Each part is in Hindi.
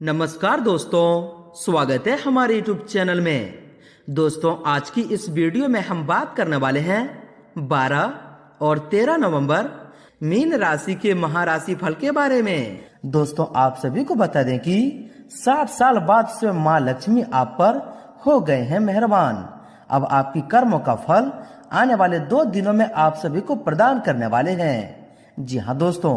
नमस्कार दोस्तों, स्वागत है हमारे YouTube चैनल में। दोस्तों, आज की इस वीडियो में हम बात करने वाले हैं 12 और 13 नवंबर मीन राशि के महाराशि फल के बारे में। दोस्तों, आप सभी को बता दें कि 60 साल बाद से माँ लक्ष्मी आप पर हो गए हैं मेहरबान। अब आपकी कर्मों का फल आने वाले 2 दिनों में आप सभी को प्रदान करने वाले हैं। जी हाँ दोस्तों,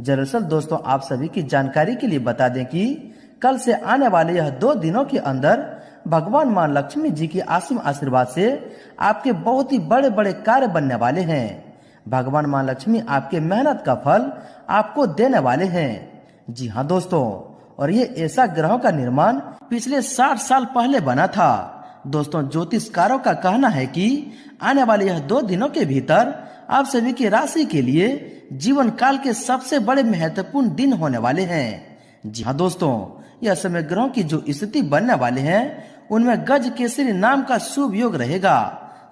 दरअसल दोस्तों आप सभी की जानकारी के लिए बता दें कि कल से आने वाले यह 2 दिनों के अंदर भगवान माँ लक्ष्मी जी की असीम आशीर्वाद से आपके बहुत ही बड़े बड़े कार्य बनने वाले हैं। भगवान माँ लक्ष्मी आपके मेहनत का फल आपको देने वाले हैं। जी हाँ दोस्तों, और ये ऐसा ग्रहों का निर्माण पिछले 60 साल पहले बना था। दोस्तों, ज्योतिषकारों का कहना है कि आने वाले यह 2 दिनों के भीतर आप सभी की राशि के लिए जीवन काल के सबसे बड़े महत्वपूर्ण दिन होने वाले हैं। जी हाँ दोस्तों, यह समय ग्रहों की जो स्थिति बनने वाले हैं उनमें गज केसरी नाम का शुभ योग रहेगा।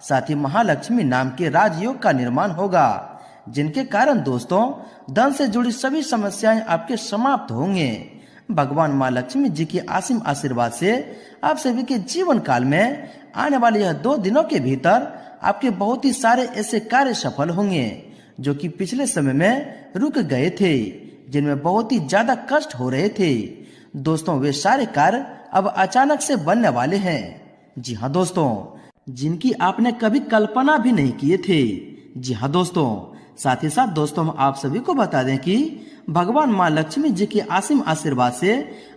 साथ ही महालक्ष्मी नाम के राजयोग का निर्माण होगा, जिनके कारण दोस्तों धन से जुड़ी सभी समस्याएं आपके समाप्त होंगे। भगवान माँ लक्ष्मी जी की असीम आशीर्वाद से आप सभी के जीवन काल में आने वाले यह 2 दिनों के भीतर आपके बहुत ही सारे ऐसे कार्य सफल होंगे जो कि पिछले समय में रुक गए थे, जिनमें बहुत ही ज्यादा कष्ट हो रहे थे। दोस्तों, वे सारे कार्य अब अचानक से बनने वाले हैं। जी हाँ दोस्तों, जिनकी आपने कभी कल्पना भी नहीं किए थे। जी हाँ दोस्तों, साथ ही साथ दोस्तों हम आप सभी को बता दें कि भगवान माँ लक्ष्मी जी के असीम आशीर्वाद से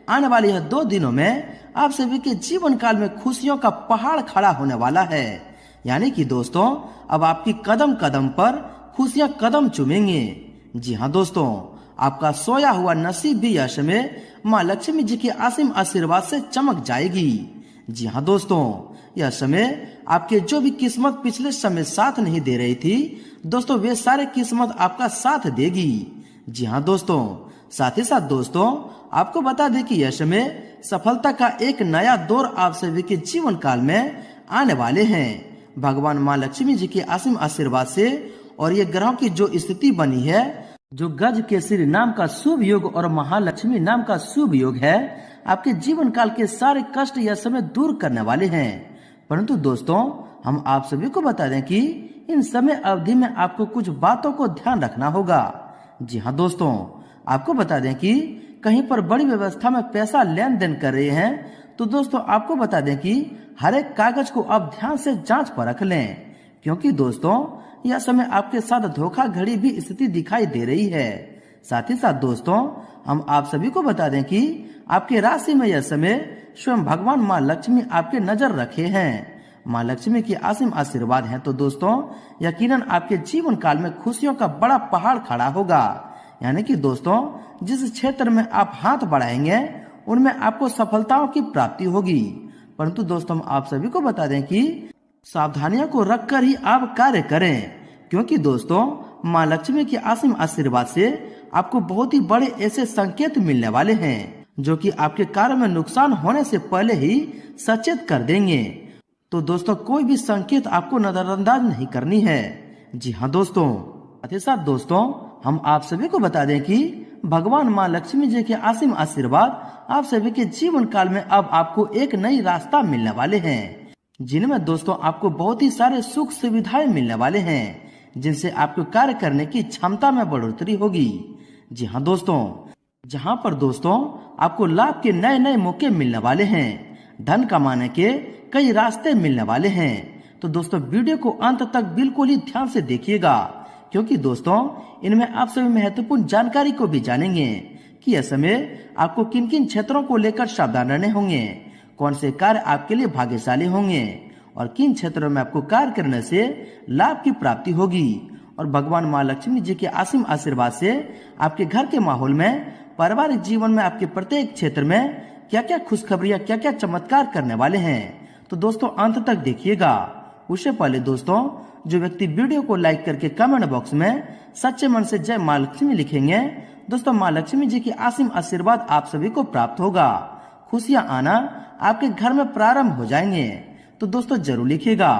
आने वाले यह 2 दिनों में आप सभी के जीवन काल में खुशियों का पहाड़ खड़ा होने वाला है। यानी कि दोस्तों अब आपकी कदम कदम पर खुशियां कदम चूमेंगे। जी हाँ दोस्तों, आपका सोया हुआ नसीब भी यह समय माँ लक्ष्मी जी के असीम आशीर्वाद से चमक जाएगी। जी हाँ दोस्तों, यह समय आपके जो भी किस्मत पिछले समय साथ नहीं दे रही थी दोस्तों, वे सारे किस्मत आपका साथ देगी। जी हाँ दोस्तों, साथ ही साथ दोस्तों आपको बता दें कि यह समय सफलता का एक नया दौर आप सभी के जीवन काल में आने वाले हैं। भगवान माँ लक्ष्मी जी के असीम आशीर्वाद से और ये ग्रहों की जो स्थिति बनी है, जो गज केसरी नाम का शुभ योग और महालक्ष्मी नाम का शुभ योग है, आपके जीवन काल के सारे कष्ट यह समय दूर करने वाले हैं। परंतु दोस्तों हम आप सभी को बता दें कि इन समय अवधि में आपको कुछ बातों को ध्यान रखना होगा। जी हाँ दोस्तों, आपको बता दें कि कहीं पर बड़ी व्यवस्था में पैसा लेन देन कर रहे हैं तो दोस्तों आपको बता दें कि हर एक कागज को आप ध्यान से जांच परख लें, क्योंकि दोस्तों यह समय आपके साथ धोखाधड़ी भी स्थिति दिखाई दे रही है। साथ ही साथ दोस्तों हम आप सभी को बता दें कि आपके राशि में यह समय स्वयं भगवान माँ लक्ष्मी आपके नजर रखे हैं। माँ लक्ष्मी की असीम आशीर्वाद है तो दोस्तों यकीनन आपके जीवन काल में खुशियों का बड़ा पहाड़ खड़ा होगा। यानी कि दोस्तों जिस क्षेत्र में आप हाथ बढ़ाएंगे उनमें आपको सफलताओं की प्राप्ति होगी। परंतु दोस्तों आप सभी को बता दें कि सावधानियों को रखकर ही आप कार्य करें, क्योंकि दोस्तों माँ लक्ष्मी के असीम आशीर्वाद से आपको बहुत ही बड़े ऐसे संकेत मिलने वाले हैं जो कि आपके कार्य में नुकसान होने से पहले ही सचेत कर देंगे। तो दोस्तों कोई भी संकेत आपको नजरअंदाज नहीं करनी है। जी हाँ दोस्तों, साथ ही साथ दोस्तों हम आप सभी को बता दें कि भगवान माँ लक्ष्मी जी के असीम आशीर्वाद आप सभी के जीवन काल में अब आपको एक नई रास्ता मिलने वाले हैं, जिनमें दोस्तों आपको बहुत ही सारे सुख सुविधाएं मिलने वाले हैं, जिनसे आपको कार्य करने की क्षमता में बढ़ोतरी होगी। जी हाँ दोस्तों, जहाँ पर दोस्तों आपको लाभ के नए नए मौके मिलने वाले हैं, धन कमाने के कई रास्ते मिलने वाले हैं। तो दोस्तों वीडियो को अंत तक बिल्कुल ही ध्यान से देखिएगा, क्योंकि दोस्तों इनमें आप सभी महत्वपूर्ण जानकारी को भी जानेंगे कि यह समय आपको किन किन क्षेत्रों को लेकर सावधान रहने होंगे, कौन से कार्य आपके लिए भाग्यशाली होंगे और किन क्षेत्रों में आपको कार्य करने से लाभ की प्राप्ति होगी। और भगवान माँ लक्ष्मी जी के असीम आशीर्वाद से आपके घर के माहौल में, पारिवारिक जीवन में, आपके प्रत्येक क्षेत्र में क्या क्या खुशखबरियां, क्या क्या चमत्कार करने वाले हैं। तो दोस्तों अंत तक देखिएगा। उससे पहले दोस्तों जो व्यक्ति वीडियो को लाइक करके कमेंट बॉक्स में सच्चे मन से जय माँ लक्ष्मी लिखेंगे, दोस्तों माँ लक्ष्मी जी की असीम आशीर्वाद आप सभी को प्राप्त होगा। खुशियां आना आपके घर में प्रारंभ हो जाएंगे। तो दोस्तों जरूर लिखिएगा।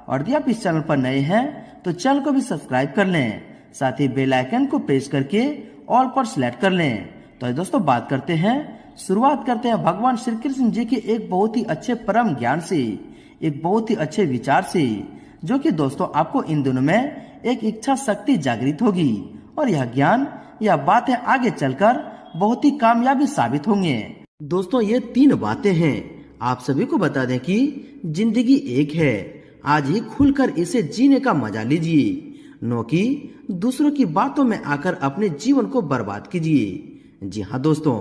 और यदि आप इस चैनल पर नए हैं तो चैनल को भी सब्सक्राइब कर लें, साथ ही बेल आइकन को प्रेस करके ऑल पर सिलेक्ट कर लें। तो दोस्तों बात करते हैं शुरुआत करते हैं भगवान श्री कृष्ण जी के एक बहुत ही अच्छे परम ज्ञान से, एक बहुत ही अच्छे विचार से, जो कि दोस्तों आपको इन दिनों में एक इच्छा शक्ति जागृत होगी और यह ज्ञान, यह बातें आगे चलकर बहुत ही कामयाबी साबित होंगे। दोस्तों ये 3 बातें हैं। आप सभी को बता दें कि जिंदगी एक है, आज ही खुलकर इसे जीने का मजा लीजिए, न कि दूसरों की बातों में आकर अपने जीवन को बर्बाद कीजिए। जी हाँ दोस्तों,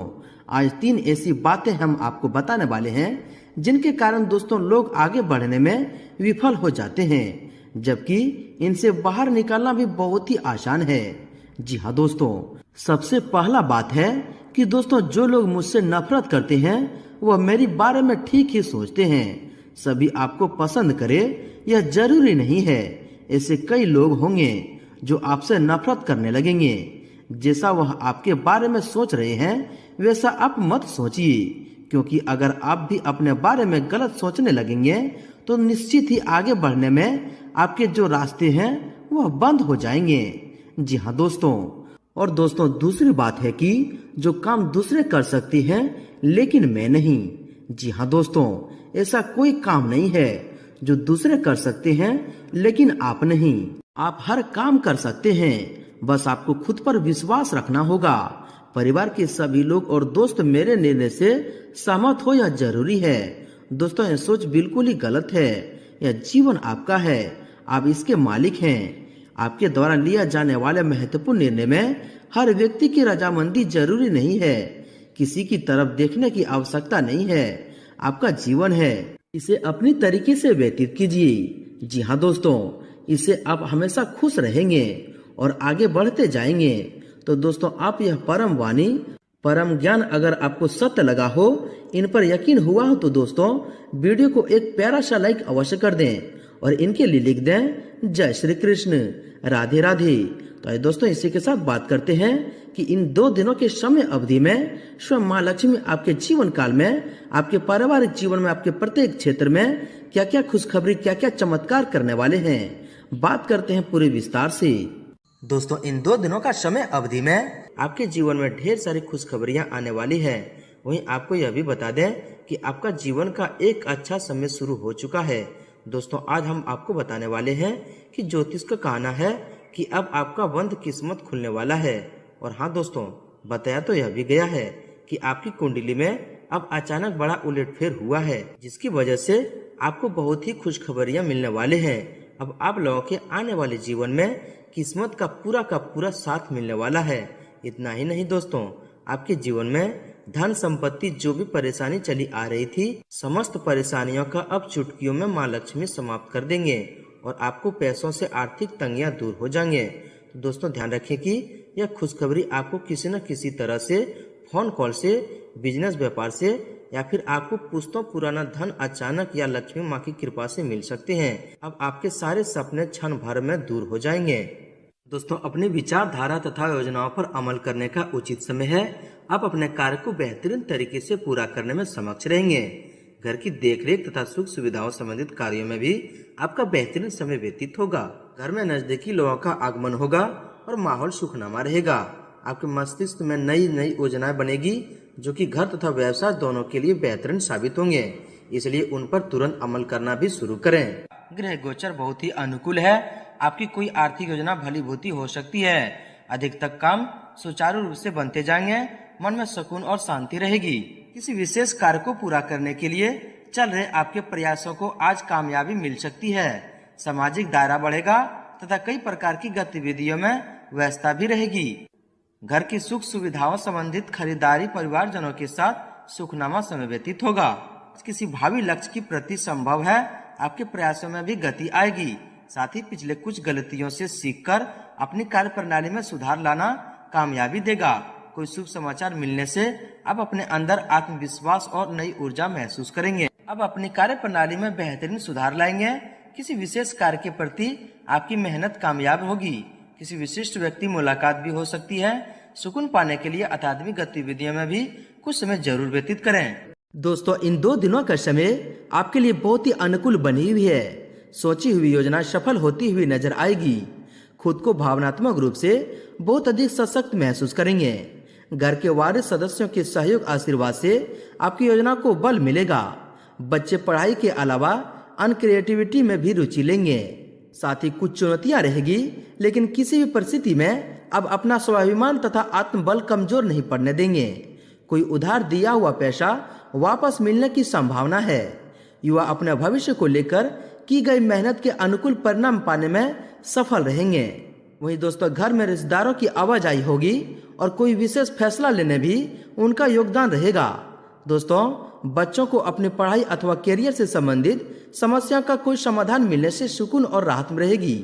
आज 3 ऐसी बातें हम आपको बताने वाले हैं जिनके कारण दोस्तों लोग आगे बढ़ने में विफल हो जाते हैं, जबकि इनसे बाहर निकलना भी बहुत ही आसान है। जी हाँ दोस्तों, सबसे पहला बात है कि दोस्तों जो लोग मुझसे नफरत करते हैं वह मेरे बारे में ठीक ही सोचते हैं। सभी आपको पसंद करे यह जरूरी नहीं है। ऐसे कई लोग होंगे जो आपसे नफरत करने लगेंगे। जैसा वह आपके बारे में सोच रहे हैं वैसा आप मत सोचिए, क्योंकि अगर आप भी अपने बारे में गलत सोचने लगेंगे तो निश्चित ही आगे बढ़ने में आपके जो रास्ते हैं वह बंद हो जाएंगे। जी हाँ दोस्तों, और दोस्तों दूसरी बात है कि जो काम दूसरे कर सकते हैं लेकिन मैं नहीं। जी हाँ दोस्तों, ऐसा कोई काम नहीं है जो दूसरे कर सकते हैं लेकिन आप नहीं। आप हर काम कर सकते हैं, बस आपको खुद पर विश्वास रखना होगा। परिवार के सभी लोग और दोस्त मेरे निर्णय से सहमत हो यह जरूरी है। दोस्तों यह सोच बिल्कुल ही गलत है। यह जीवन आपका है, आप इसके मालिक हैं। आपके द्वारा लिया जाने वाले महत्वपूर्ण निर्णय में हर व्यक्ति की रजामंदी जरूरी नहीं है। किसी की तरफ देखने की आवश्यकता नहीं है। आपका जीवन है, इसे अपनी तरीके से व्यतीत कीजिए। जी हाँ दोस्तों, इससे आप हमेशा खुश रहेंगे और आगे बढ़ते जाएंगे। तो दोस्तों आप यह परम वाणी, परम ज्ञान अगर आपको सत्य लगा हो, इन पर यकीन हुआ हो तो दोस्तों वीडियो को एक प्यारा सा लाइक अवश्य कर दें और इनके लिए लिख दें जय श्री कृष्ण, राधे राधे। तो आइए दोस्तों इसी के साथ बात करते हैं कि इन 2 दिनों के समय अवधि में स्वयं माँ लक्ष्मी आपके जीवन काल में, आपके पारिवारिक जीवन में, आपके प्रत्येक क्षेत्र में क्या क्या खुशखबरी, क्या क्या चमत्कार करने वाले हैं। बात करते हैं पूरे विस्तार से। दोस्तों इन 2 दिनों का समय अवधि में आपके जीवन में ढेर सारी खुशखबरियां आने वाली है। वहीं आपको यह भी बता दें कि आपका जीवन का एक अच्छा समय शुरू हो चुका है। दोस्तों आज हम आपको बताने वाले हैं कि ज्योतिष का कहना है कि अब आपका बंद किस्मत खुलने वाला है। और हाँ दोस्तों, बताया तो यह भी गया है कि आपकी कुंडली में अब अचानक बड़ा उलटफेर हुआ है, जिसकी वजह से आपको बहुत ही खुशखबरियां मिलने वाले हैं। अब आप लोगों के आने वाले जीवन में किस्मत का पूरा साथ मिलने वाला है। इतना ही नहीं दोस्तों, आपके जीवन में धन संपत्ति जो भी परेशानी चली आ रही थी, समस्त परेशानियों का अब चुटकियों में माँ लक्ष्मी समाप्त कर देंगे और आपको पैसों से आर्थिक तंगियां दूर हो जाएंगे। तो दोस्तों ध्यान रखें कि यह खुशखबरी आपको किसी न किसी तरह से, फोन कॉल से, बिजनेस व्यापार से, या फिर आपको पुश्तों पुराना धन अचानक या लक्ष्मी माँ की कृपा से मिल सकते हैं। अब आपके सारे सपने क्षण भर में दूर हो जाएंगे। दोस्तों अपनी विचारधारा तथा योजनाओं पर अमल करने का उचित समय है। आप अपने कार्य को बेहतरीन तरीके से पूरा करने में सक्षम रहेंगे। घर की देखरेख तथा सुख सुविधाओं संबंधित कार्यों में भी आपका बेहतरीन समय व्यतीत होगा। घर में नजदीकी लोगों का आगमन होगा और माहौल सुखनामा रहेगा। आपके मस्तिष्क में नई नई योजनाएं बनेगी जो कि घर तथा व्यवसाय दोनों के लिए बेहतरीन साबित होंगे, इसलिए उन पर तुरंत अमल करना भी शुरू करें। ग्रह गोचर बहुत ही अनुकूल है। आपकी कोई आर्थिक योजना भलीभूती हो सकती है। अधिकतर काम सुचारू रूप से बनते जाएंगे। मन में सुकून और शांति रहेगी। किसी विशेष कार्य को पूरा करने के लिए चल रहे आपके प्रयासों को आज कामयाबी मिल सकती है। सामाजिक दायरा बढ़ेगा तथा कई प्रकार की गतिविधियों में व्यस्तता भी रहेगी। घर की सुख सुविधाओं संबंधित खरीदारी परिवारजनों के साथ सुखनामा समय व्यतीत होगा। किसी भावी लक्ष्य की प्रति संभव है आपके प्रयासों में भी गति आएगी। साथ ही पिछले कुछ गलतियों से सीखकर अपनी कार्य प्रणाली में सुधार लाना कामयाबी देगा। कोई शुभ समाचार मिलने से आप अपने अंदर आत्मविश्वास और नई ऊर्जा महसूस करेंगे। अब अपनी कार्य प्रणाली में बेहतरीन सुधार लाएंगे। किसी विशेष कार्य के प्रति आपकी मेहनत कामयाब होगी। किसी विशिष्ट व्यक्ति मुलाकात भी हो सकती है। सुकून पाने के लिए अकादमिक गतिविधियों में भी कुछ समय जरूर व्यतीत करें। दोस्तों इन 2 दिनों का समय आपके लिए बहुत ही अनुकूल बनी हुई है। सोची हुई योजना सफल होती हुई नजर आएगी। खुद को भावनात्मक रूप से बहुत अधिक सशक्त महसूस करेंगे। घर के वारिस सदस्यों के सहयोग आशीर्वाद से आपकी योजना को बल मिलेगा। बच्चे पढ़ाई के अलावा अन्य क्रिएटिविटी में भी रुचि लेंगे। साथ ही कुछ चुनौतियां रहेगी, लेकिन किसी भी परिस्थिति में अब अपना स्वाभिमान तथा आत्मबल कमजोर नहीं पड़ने देंगे। कोई उधार दिया हुआ पैसा वापस मिलने की संभावना है। युवा अपने भविष्य को लेकर की गई मेहनत के अनुकूल परिणाम पाने में सफल रहेंगे। वहीं दोस्तों, घर में रिश्तेदारों की आवाजाही होगी और कोई विशेष फैसला लेने भी उनका योगदान रहेगा। दोस्तों, बच्चों को अपनी पढ़ाई अथवा करियर से संबंधित समस्या का कोई समाधान मिलने से सुकून और राहत में रहेगी।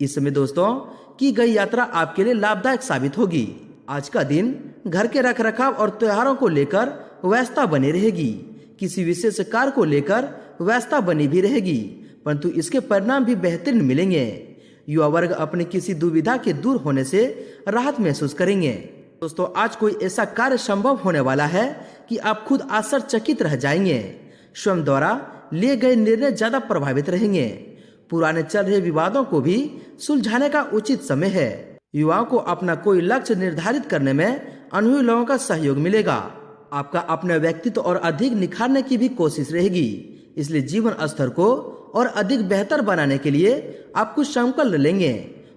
इस समय दोस्तों की गई यात्रा आपके लिए लाभदायक साबित होगी। आज का दिन घर के रखरखाव और त्योहारों को लेकर व्यस्तता बनी रहेगी। किसी विशेष कार्य को लेकर व्यस्तता बनी भी रहेगी, परंतु इसके परिणाम भी बेहतरीन मिलेंगे। युवा वर्ग अपनी किसी दुविधा के दूर होने से राहत महसूस करेंगे। दोस्तों, आज कोई ऐसा कार्य संभव होने वाला है कि आप खुद आश्चर्यचकित रह जाएंगे। स्वयं द्वारा लिए गए निर्णय ज्यादा प्रभावित रहेंगे। पुराने चल रहे विवादों को भी सुलझाने का उचित समय है। युवाओं को अपना कोई लक्ष्य निर्धारित करने में अनुभवी लोगों का सहयोग मिलेगा। आपका अपने व्यक्तित्व और अधिक निखारने की भी कोशिश रहेगी। इसलिए जीवन स्तर को और अधिक बेहतर बनाने के लिए आप कुछ संकल्प लेंगे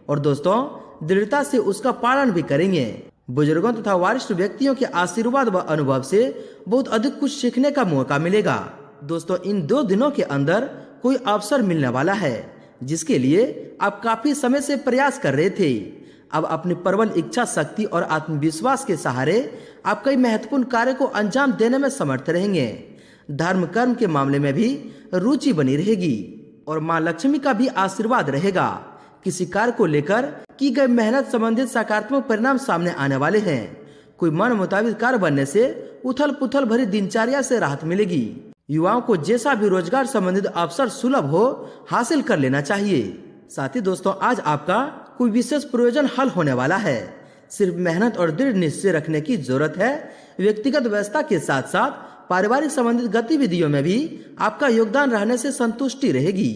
और दोस्तों दृढ़ता से उसका पालन भी करेंगे। बुजुर्गों तथा वरिष्ठ व्यक्तियों के आशीर्वाद व अनुभव से बहुत अधिक कुछ सीखने का मौका मिलेगा। दोस्तों, इन 2 दिनों के अंदर कोई अवसर मिलने वाला है जिसके लिए आप काफी समय से प्रयास कर रहे थे। अब अपनी प्रबल इच्छा शक्ति और आत्मविश्वास के सहारे आप कई महत्वपूर्ण कार्य को अंजाम देने में समर्थ रहेंगे। धर्म कर्म के मामले में भी रुचि बनी रहेगी और माँ लक्ष्मी का भी आशीर्वाद रहेगा। किसी कार्य को लेकर की गई मेहनत संबंधित सकारात्मक परिणाम सामने आने वाले हैं। कोई मन मुताबिक कार्य बनने से उथल पुथल भरी दिनचर्या से राहत मिलेगी। युवाओं को जैसा भी रोजगार संबंधित अवसर सुलभ हो हासिल कर लेना चाहिए। साथ ही दोस्तों, आज आपका कोई विशेष प्रयोजन हल होने वाला है। सिर्फ मेहनत और दृढ़ निश्चय रखने की जरूरत है। व्यक्तिगत व्यस्तता के साथ साथ पारिवारिक संबंधित गतिविधियों में भी आपका योगदान रहने से संतुष्टि रहेगी।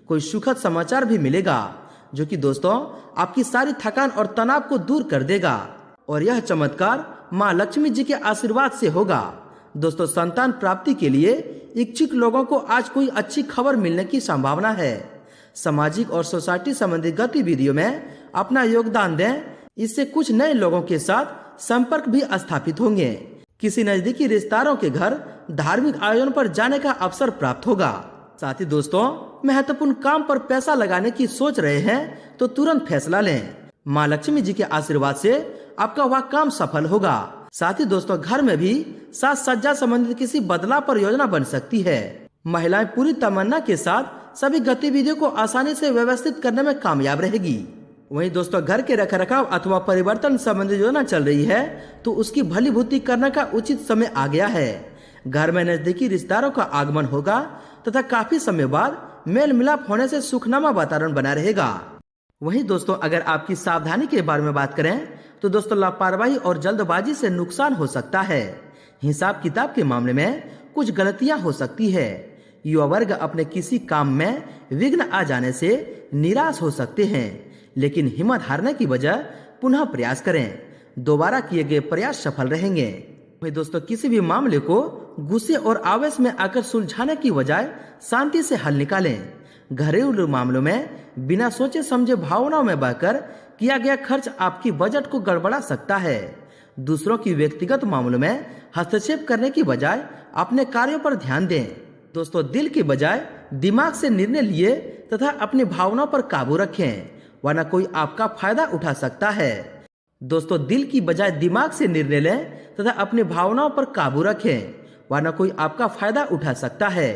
कोई सुखद समाचार भी मिलेगा जो कि दोस्तों आपकी सारी थकान और तनाव को दूर कर देगा और यह चमत्कार माँ लक्ष्मी जी के आशीर्वाद से होगा। दोस्तों, संतान प्राप्ति के लिए इच्छुक लोगों को आज कोई अच्छी खबर मिलने की संभावना है। सामाजिक और सोसाइटी संबंधी गतिविधियों में अपना योगदान दें। इससे कुछ नए लोगों के साथ संपर्क भी स्थापित होंगे। किसी नजदीकी रिश्तेदारों के घर धार्मिक आयोजन पर जाने का अवसर प्राप्त होगा। साथ ही दोस्तों, महत्वपूर्ण काम पर पैसा लगाने की सोच रहे हैं तो तुरंत फैसला लें। माँ लक्ष्मी जी के आशीर्वाद से आपका वह काम सफल होगा। साथ ही दोस्तों, घर में भी साज सज्जा संबंधित किसी बदलाव पर योजना बन सकती है। महिलाएं पूरी तमन्ना के साथ सभी गतिविधियों को आसानी से व्यवस्थित करने में कामयाब रहेगी। वहीं दोस्तों, घर के रखरखाव अथवा परिवर्तन संबंधी योजना चल रही है तो उसकी भलीभूति करने का उचित समय आ गया है। घर में नजदीकी रिश्तेदारों का आगमन होगा तथा काफी समय बाद मेल मिलाप होने से सुखनामा वातावरण बना रहेगा। वहीं दोस्तों, अगर आपकी सावधानी के बारे में बात करें तो दोस्तों लापरवाही और जल्दबाजी से नुकसान हो सकता है। हिसाब किताब के मामले में कुछ गलतियां हो सकती है। युवा वर्ग अपने किसी काम में विघ्न आ जाने से निराश हो सकते हैं, लेकिन हिम्मत हारने की बजाय पुनः प्रयास करें। दोबारा किए गए प्रयास सफल रहेंगे। वहीं दोस्तों, किसी भी मामले को गुस्से और आवेश में आकर सुलझाने की बजाय शांति से हल निकालें। घरेलू मामलों में बिना सोचे समझे भावनाओं में बहकर किया गया खर्च आपकी बजट को गड़बड़ा सकता है। दूसरों की व्यक्तिगत मामलों में हस्तक्षेप करने की बजाय अपने कार्यों पर ध्यान दें। दोस्तों, दिल की बजाय दिमाग से निर्णय लिए तथा अपनी भावनाओं पर काबू रखें, वरना कोई आपका फायदा उठा सकता है। दोस्तों, दिल की बजाय दिमाग से निर्णय लें तथा अपनी भावनाओं पर काबू रखें, वरना कोई आपका फायदा उठा सकता है।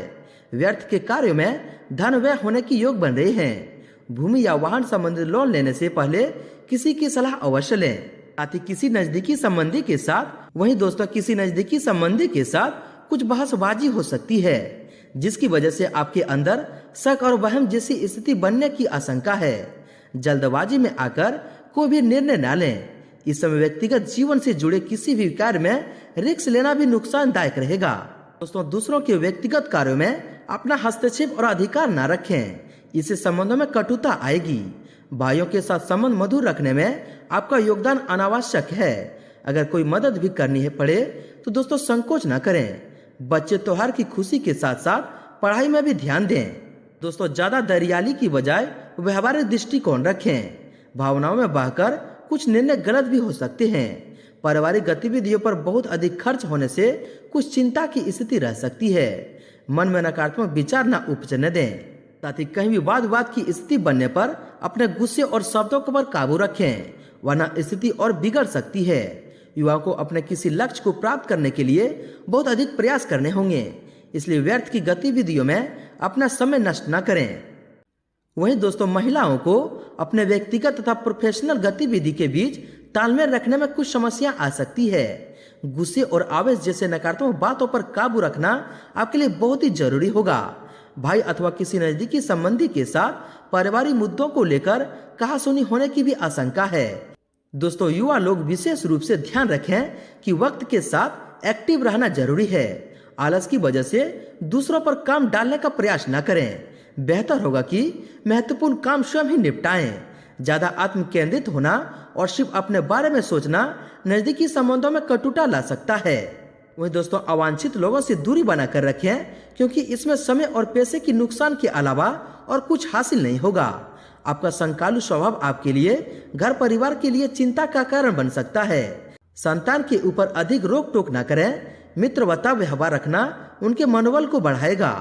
व्यर्थ के कार्यों में धन व्यय होने की योग बन रहे हैं। भूमि या वाहन संबंधित लोन लेने से पहले किसी की सलाह अवश्य लें। साथ ही किसी नजदीकी संबंधी के साथ किसी नजदीकी संबंधी के साथ कुछ बहसबाजी हो सकती है, जिसकी वजह से आपके अंदर शक और वहम जैसी स्थिति बनने की आशंका है। जल्दबाजी में आकर कोई भी निर्णय न लें। इस समय व्यक्तिगत जीवन से जुड़े किसी भी कार्य में रिस्क लेना भी नुकसानदायक रहेगा। दोस्तों, दूसरों के व्यक्तिगत कार्यों में अपना हस्तक्षेप और अधिकार न रखें, इससे संबंधों में कटुता आएगी। भाइयों के साथ संबंध मधुर रखने में आपका योगदान अनावश्यक है। अगर कोई मदद भी करनी है पड़े तो दोस्तों संकोच न करें। बच्चे त्योहार की खुशी के साथ साथ पढ़ाई में भी ध्यान दें। दोस्तों ज्यादा दरियाली की बजाय व्यवहारिक दृष्टिकोण रखें। भावनाओं में बहकर कुछ निर्णय गलत भी हो सकते हैं। पारिवारिक गतिविधियों पर बहुत अधिक खर्च होने से कुछ चिंता की स्थिति रह सकती है। मन में नकारात्मक विचार न उपजने दें। साथ ही कहीं भी वाद विवाद की स्थिति बनने पर अपने गुस्से और शब्दों पर काबू रखें, वरना स्थिति और बिगड़ सकती है। युवाओं को अपने किसी लक्ष्य को प्राप्त करने के लिए बहुत अधिक प्रयास करने होंगे, इसलिए व्यर्थ की गतिविधियों में अपना समय नष्ट न करें। वहीं दोस्तों महिलाओं को अपने व्यक्तिगत तथा प्रोफेशनल गतिविधि के बीच तालमेल रखने में कुछ समस्या आ सकती है। गुस्से और आवेश जैसे नकारात्मक बातों पर काबू रखना आपके लिए बहुत ही जरूरी होगा। भाई अथवा किसी नजदीकी संबंधी के साथ पारिवारिक मुद्दों को लेकर कहासुनी होने की भी आशंका है। दोस्तों युवा लोग विशेष रूप से ध्यान रखें कि वक्त के साथ एक्टिव रहना जरूरी है। आलस की वजह से दूसरों पर काम डालने का प्रयास न करें। बेहतर होगा कि महत्वपूर्ण काम स्वयं ही निपटाएं। ज्यादा आत्म केंद्रित होना और सिर्फ अपने बारे में सोचना नजदीकी संबंधों में कटुता ला सकता है। वहीं दोस्तों अवांछित लोगों से दूरी बनाकर रखें, क्योंकि इसमें समय और पैसे की नुकसान के अलावा और कुछ हासिल नहीं होगा। आपका संकालु स्वभाव आपके लिए घर परिवार के लिए चिंता का कारण बन सकता है। संतान के ऊपर अधिक रोक टोक न करें। मित्रवता व्यवहार रखना उनके मनोबल को बढ़ाएगा।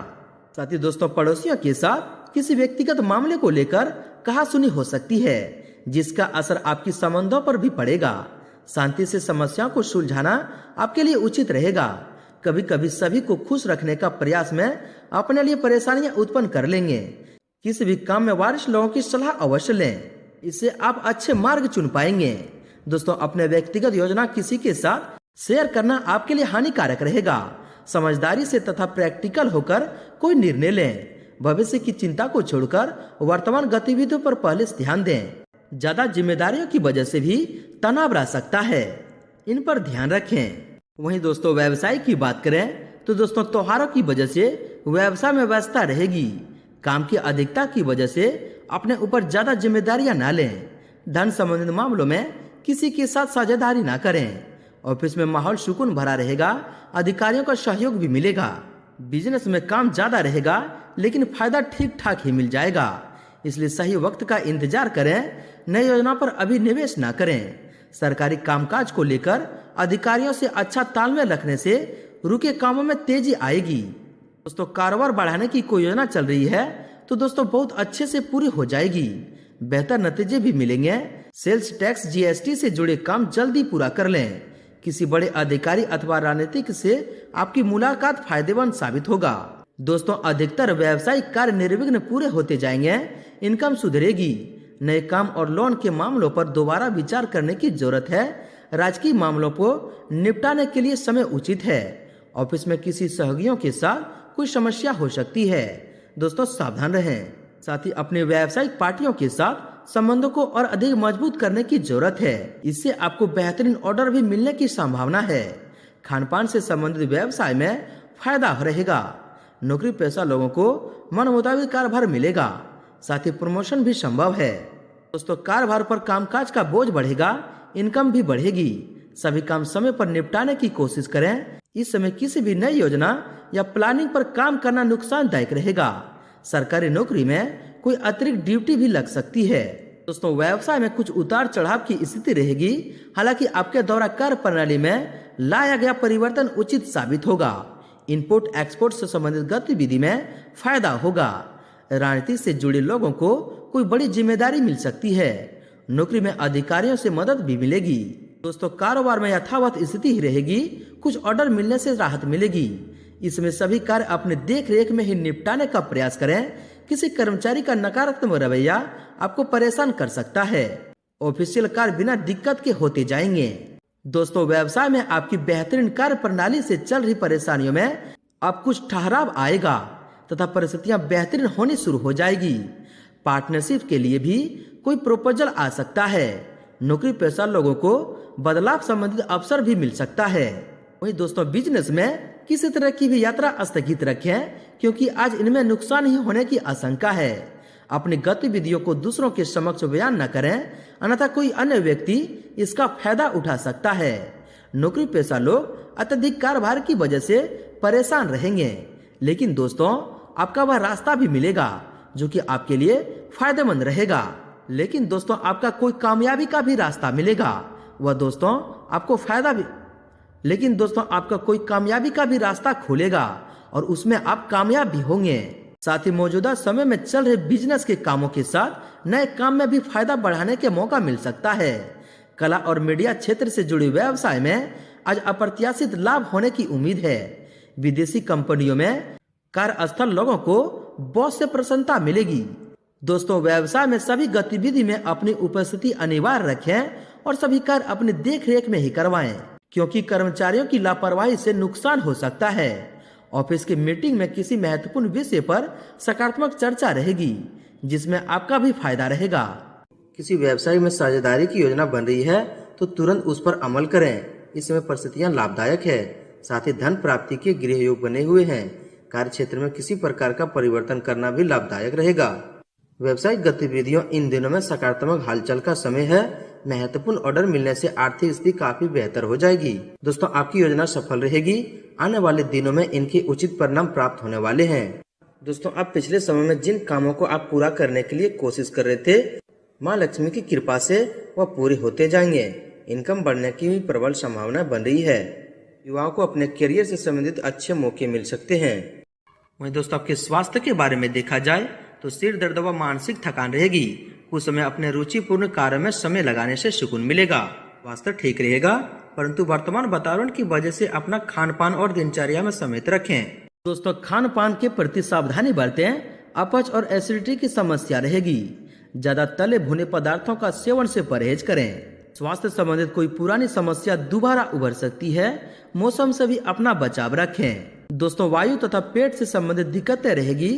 साथ ही दोस्तों पड़ोसियों के साथ किसी व्यक्तिगत मामले को लेकर कहासुनी हो सकती है, जिसका असर आपकी संबंधों पर भी पड़ेगा। शांति से समस्याओं को सुलझाना आपके लिए उचित रहेगा। कभी कभी सभी को खुश रखने का प्रयास में अपने लिए परेशानियां उत्पन्न कर लेंगे। किसी भी काम में वरिष्ठ लोगों की सलाह अवश्य लें, इससे आप अच्छे मार्ग चुन पाएंगे। दोस्तों अपने व्यक्तिगत योजना किसी के साथ शेयर करना आपके लिए हानिकारक रहेगा। समझदारी से तथा प्रैक्टिकल होकर कोई निर्णय लें। भविष्य की चिंता को छोड़कर वर्तमान गतिविधियों पर पहले से ध्यान दें। ज्यादा जिम्मेदारियों की वजह से भी तनाव रह सकता है, इन पर ध्यान रखें। वहीं दोस्तों व्यवसाय की बात करें तो दोस्तों त्योहारों की वजह से व्यवसाय में व्यस्तता रहेगी। काम की अधिकता की वजह से अपने ऊपर ज्यादा जिम्मेदारियां न लें। धन संबंधित मामलों में किसी के साथ साझेदारी न करें। ऑफिस में माहौल सुकून भरा रहेगा। अधिकारियों का सहयोग भी मिलेगा। बिजनेस में काम ज्यादा रहेगा, लेकिन फायदा ठीक ठाक ही मिल जाएगा, इसलिए सही वक्त का इंतजार करें। नई योजना पर अभी निवेश न करें। सरकारी कामकाज को लेकर अधिकारियों से अच्छा तालमेल रखने से रुके कामों में तेजी आएगी। दोस्तों कारोबार बढ़ाने की कोई योजना चल रही है तो दोस्तों बहुत अच्छे से पूरी हो जाएगी। बेहतर नतीजे भी मिलेंगे। सेल्स टैक्स जीएसटी से जुड़े काम जल्दी पूरा कर लें। किसी बड़े अधिकारी अथवा राजनीतिक से आपकी मुलाकात फायदेमंद साबित होगा। दोस्तों अधिकतर व्यावसायिक कार्य निर्विघ्न पूरे होते जाएंगे। इनकम सुधरेगी। नए काम और लोन के मामलों पर दोबारा विचार करने की जरूरत है। राजकीय मामलों को निपटाने के लिए समय उचित है। ऑफिस में किसी सहयोगियों के साथ कोई समस्या हो सकती है, दोस्तों सावधान रहें। साथ ही अपने व्यावसायिक पार्टियों के साथ संबंधों को और अधिक मजबूत करने की जरूरत है। इससे आपको बेहतरीन ऑर्डर भी मिलने की संभावना है। खान पान से संबंधित व्यवसाय में फायदा रहेगा। नौकरी पेशा लोगों को मन मुताबिक कार्यभार मिलेगा। साथ ही प्रमोशन भी संभव है। दोस्तों कार्यभार पर कामकाज का बोझ बढ़ेगा, इनकम भी बढ़ेगी। सभी काम समय पर निपटाने की कोशिश करें। इस समय किसी भी नई योजना या प्लानिंग पर काम करना नुकसानदायक रहेगा। सरकारी नौकरी में कोई अतिरिक्त ड्यूटी भी लग सकती है। दोस्तों व्यवसाय में कुछ उतार चढ़ाव की स्थिति रहेगी। हालांकि आपके द्वारा कार्य प्रणाली में लाया गया परिवर्तन उचित साबित होगा। इंपोर्ट एक्सपोर्ट से संबंधित गतिविधि में फायदा होगा। राजनीति से जुड़े लोगों को कोई बड़ी जिम्मेदारी मिल सकती है। नौकरी में अधिकारियों से मदद भी मिलेगी। दोस्तों कारोबार में यथावत स्थिति ही रहेगी। कुछ ऑर्डर मिलने से राहत मिलेगी। इसमें सभी कार्य अपने देख रेख में ही निपटाने का प्रयास करें। किसी कर्मचारी का नकारात्मक रवैया आपको परेशान कर सकता है। ऑफिशियल कार्य बिना दिक्कत के होते जाएंगे। दोस्तों व्यवसाय में आपकी बेहतरीन कार्य प्रणाली से चल रही परेशानियों में अब कुछ ठहराव आएगा तथा परिस्थितियां बेहतरीन होनी शुरू हो जाएगी। पार्टनरशिप के लिए भी कोई प्रपोजल आ सकता है। नौकरी पेशा लोगों को बदलाव संबंधित अवसर भी मिल सकता है। वहीं दोस्तों बिजनेस में किसी तरह की भी यात्रा स्थगित रखें, क्योंकि आज इनमें नुकसान ही होने की आशंका है। अपनी गतिविधियों को दूसरों के समक्ष बयान न करें, अन्यथा कोई अन्य व्यक्ति इसका फायदा उठा सकता है। नौकरी पेशा लोग अत्यधिक कार्यभार की वजह से परेशान रहेंगे, लेकिन दोस्तों आपका वह रास्ता भी मिलेगा जो कि आपके लिए फायदेमंद रहेगा। लेकिन दोस्तों आपका कोई कामयाबी का भी रास्ता मिलेगा, वह दोस्तों आपको फायदा भी, लेकिन दोस्तों आपका कोई कामयाबी का भी रास्ता खोलेगा और उसमें आप कामयाब भी होंगे। साथ ही मौजूदा समय में चल रहे बिजनेस के कामों के साथ नए काम में भी फायदा बढ़ाने के मौका मिल सकता है। कला और मीडिया क्षेत्र से जुड़े व्यवसाय में आज अप्रत्याशित लाभ होने की उम्मीद है। विदेशी कंपनियों में कार्यस्थल लोगों को बॉस से प्रसन्नता मिलेगी। दोस्तों व्यवसाय में सभी गतिविधि में अपनी उपस्थिति अनिवार्य रखें और सभी कार्य अपनी देखरेख में ही करवाएं, क्योंकि कर्मचारियों की लापरवाही से नुकसान हो सकता है। ऑफिस की मीटिंग में किसी महत्वपूर्ण विषय पर सकारात्मक चर्चा रहेगी जिसमें आपका भी फायदा रहेगा। किसी व्यवसाय में साझेदारी की योजना बन रही है तो तुरंत उस पर अमल करें, इस समय परिस्थितियां लाभदायक है। साथ ही धन प्राप्ति के गृह योग बने हुए हैं। कार्य क्षेत्र में किसी प्रकार का परिवर्तन करना भी लाभदायक रहेगा। व्यवसायिक गतिविधियों इन दिनों में सकारात्मक हलचल का समय है। महत्वपूर्ण ऑर्डर मिलने से आर्थिक स्थिति काफी बेहतर हो जाएगी। दोस्तों आपकी योजना सफल रहेगी। आने वाले दिनों में इनके उचित परिणाम प्राप्त होने वाले हैं। दोस्तों आप पिछले समय में जिन कामों को आप पूरा करने के लिए कोशिश कर रहे थे, माँ लक्ष्मी की कृपा से वह पूरे होते जाएंगे। इनकम बढ़ने की भी प्रबल संभावना बन रही है। युवाओं को अपने करियर से संबंधित अच्छे मौके मिल सकते हैं। वहीं दोस्तों आपके स्वास्थ्य के बारे में देखा जाए तो सिर दर्द व मानसिक थकान रहेगी। कुछ समय अपने रुचिपूर्ण कार्य में समय लगाने से सुकून मिलेगा। स्वास्थ्य ठीक रहेगा, परंतु वर्तमान वातावरण की वजह से अपना खान पान और दिनचर्या में समेत रखें। दोस्तों खान पान के प्रति सावधानी बरतें। अपच और एसिडिटी की समस्या रहेगी। ज्यादा तले भुने पदार्थों का सेवन से परहेज करें। स्वास्थ्य संबंधित कोई पुरानी समस्या दोबारा उभर सकती है। मौसम से भी अपना बचाव रखें। दोस्तों वायु तथा पेट से संबंधित दिक्कतें रहेगी।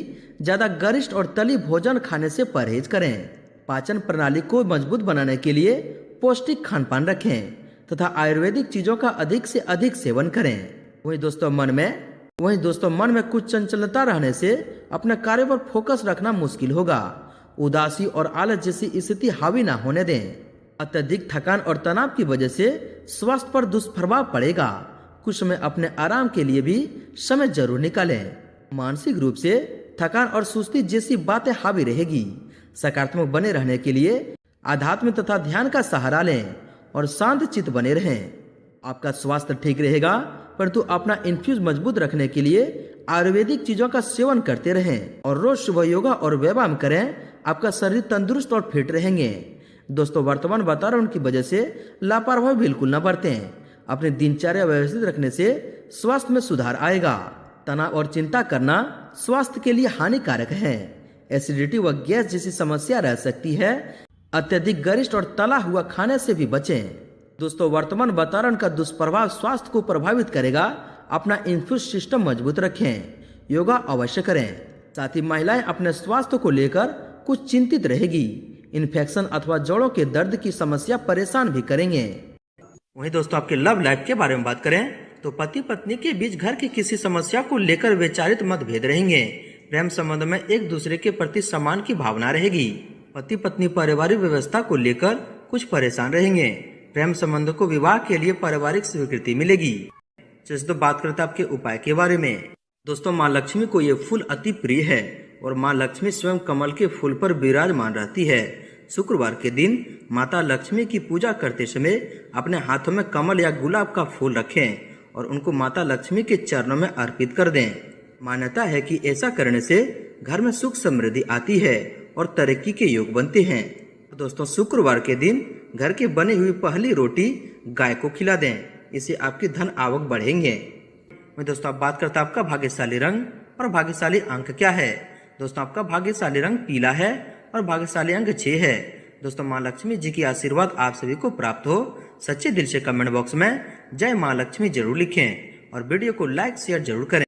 ज्यादा गरिष्ठ और तली भोजन खाने से परहेज करें। पाचन प्रणाली को मजबूत बनाने के लिए पौष्टिक खान पान रखें तथा आयुर्वेदिक चीजों का अधिक से अधिक सेवन करें। वहीं दोस्तों मन में कुछ चंचलता रहने से अपने कार्य पर फोकस रखना मुश्किल होगा। उदासी और आलस जैसी स्थिति हावी ना होने दें। अत्यधिक थकान और तनाव की वजह से स्वास्थ्य पर दुष्प्रभाव पड़ेगा। कुछ समय अपने आराम के लिए भी समय जरूर निकालें। मानसिक रूप से थकान और सुस्ती जैसी बातें हावी रहेगी। सकारात्मक बने रहने के लिए आध्यात्म तथा ध्यान का सहारा लें और शांत चित्त बने रहें। आपका स्वास्थ्य ठीक रहेगा, परंतु अपना इन्फ्यूज मजबूत रखने के लिए आयुर्वेदिक चीजों का सेवन करते रहें और रोज सुबह योगा और व्यायाम करें। आपका शरीर तंदुरुस्त और फिट रहेंगे। दोस्तों वर्तमान वातावरण की वजह से लापरवाही बिल्कुल न बरतें। अपनी दिनचर्या व्यवस्थित रखने से स्वास्थ्य में सुधार आएगा। तनाव और चिंता करना स्वास्थ्य के लिए हानिकारक है। एसिडिटी व गैस जैसी समस्या रह सकती है। अत्यधिक गरिष्ठ और तला हुआ खाने से भी बचें। दोस्तों वर्तमान वातावरण का दुष्प्रभाव स्वास्थ्य को प्रभावित करेगा। अपना इन्फ्यूज सिस्टम मजबूत रखें। योगा अवश्य करें। साथ ही महिलाएं अपने स्वास्थ्य को लेकर कुछ चिंतित रहेगी। इन्फेक्शन अथवा जोड़ों के दर्द की समस्या परेशान भी करेंगे। वहीं दोस्तों आपके लव लाइफ के बारे में बात करें तो पति पत्नी के बीच घर की किसी समस्या को लेकर वैचारिक मतभेद रहेंगे। प्रेम संबंध में एक दूसरे के प्रति सम्मान की भावना रहेगी। पति पत्नी पारिवारिक व्यवस्था को लेकर कुछ परेशान रहेंगे। प्रेम संबंध को विवाह के लिए पारिवारिक स्वीकृति मिलेगी। जैसे तो बात करते हैं आपके उपाय के बारे में। दोस्तों माँ लक्ष्मी को ये फूल अति प्रिय है और माँ लक्ष्मी स्वयं कमल के फूल पर विराजमान रहती है। शुक्रवार के दिन माता लक्ष्मी की पूजा करते समय अपने हाथों में कमल या गुलाब का फूल रखें और उनको माता लक्ष्मी के चरणों में अर्पित कर दें। मान्यता है कि ऐसा करने से घर में सुख समृद्धि आती है और तरक्की के योग बनते हैं। दोस्तों शुक्रवार के दिन घर की बनी हुई पहली रोटी गाय को खिला दें। इससे आपकी धन आवक बढ़ेंगे। दोस्तों आप बात करते हैं आपका भाग्यशाली रंग और भाग्यशाली अंक क्या है। दोस्तों आपका भाग्यशाली रंग पीला है और भाग्यशाली अंक 6 है। दोस्तों माँ लक्ष्मी जी की आशीर्वाद आप सभी को प्राप्त हो। सच्चे दिल से कमेंट बॉक्स में जय माँ लक्ष्मी जरूर लिखें और वीडियो को लाइक शेयर जरूर करें।